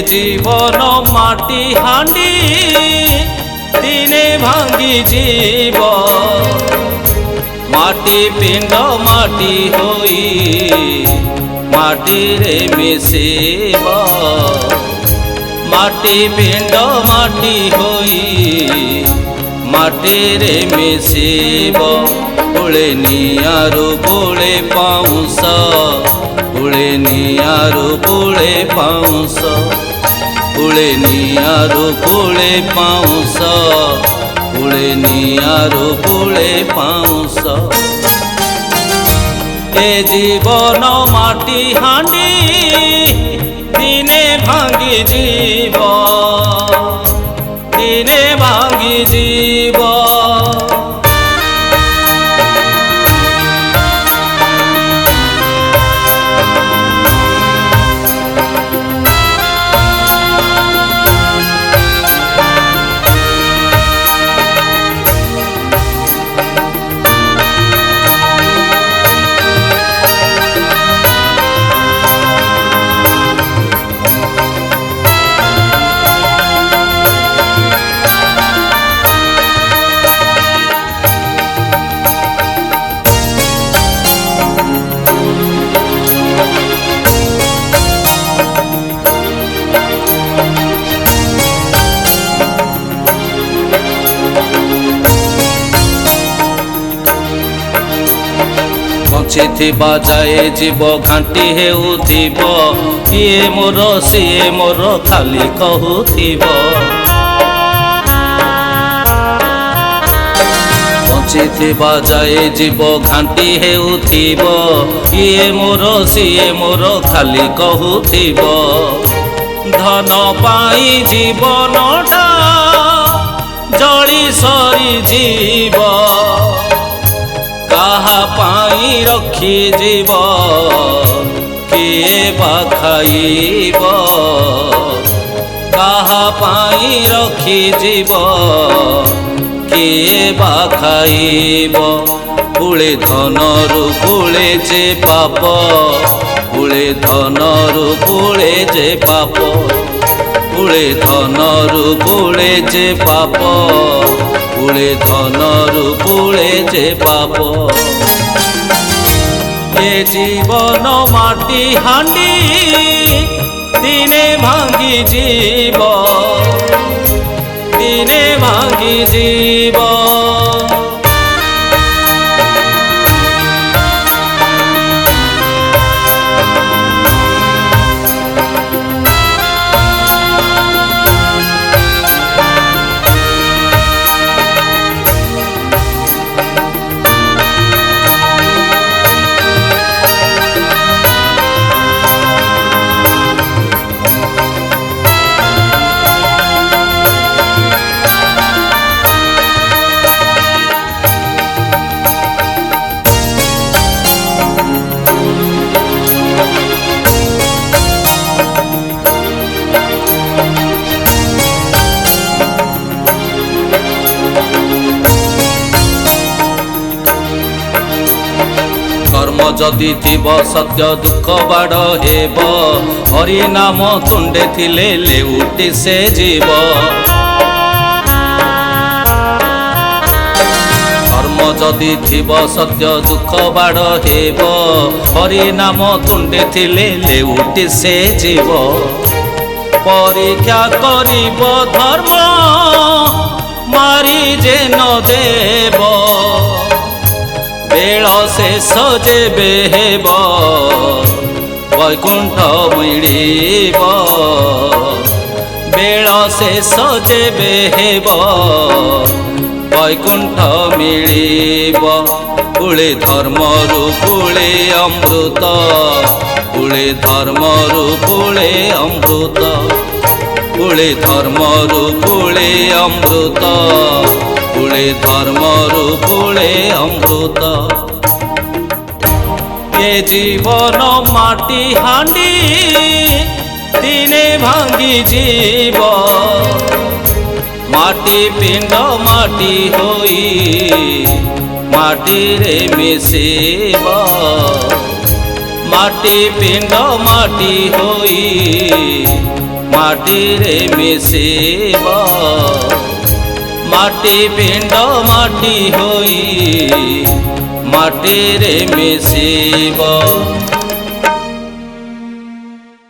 जीवन माटी हांडी दिने भांगी जीव माटी पिंड माटी होई माटी रे मिसेब माटी पिंड माटी होई माटी रे मिसेब पुळे नियारू पुळे पाऊस पुळे नियारू पुळे पाऊस पुळे नियारू पुळे पाऊस पुळे नियारू पुळे पाऊस ए जीवन माटी हांडी दिने भांगी जीव दिने भांगी जीव बंचिथिबा जाए जीव घांटी हेउथिब किए मोर सिए मोर खाली कहूथिब बंचिथिबा जाए जीव घांटी हेउथिब किए मोर सिए मोर खाली कहूथिब धन पाई जीवनटा जली सरी जीव कहा पाई रखी जीव किए बा खाइब कहा पाई रखी जीव किए बा खाइब पुळे धनरु पुळे जे पाप पुळे धनरु पुळे जे पाप पुळे धनरु पुळे जे पाप पुळे धनरु पुळे जे पाप ए जीवन माटी हांडी दिने भांगी जीव दिने भांगी जीव कर्म जदि थिब सत्य दुख बाड़ हेब हरि नाम तुंडे थिले लेउटी से जीव कर्म जदि थिब सत्य दुख बाड़ हेब हरि नाम तुंडे थिले लेउटी से जीव परीक्षा करिब धर्म मारी जे न देव बेल शेष जेबे हेब वैकुंठ मिलिब बेल शेष जेबे हेब वैकुंठ मिलिब पुळे धर्मरु पुळे अमृत पुळे धर्मरु पुळे अमृत पुळे धर्मरु पुळे अमृत पुळे धर्मरु पुळे अमृत ए जीवन माटी हांडी दिने भांगी जीव माटी पिंड माटी होई माटी रे मिसेब माटी पिंड माटी होई ମାଟିରେ ମିଶିବ। ମାଟି ପିଣ୍ଡ ମାଟି ହୋଇ ମାଟିରେ ମିଶିବ।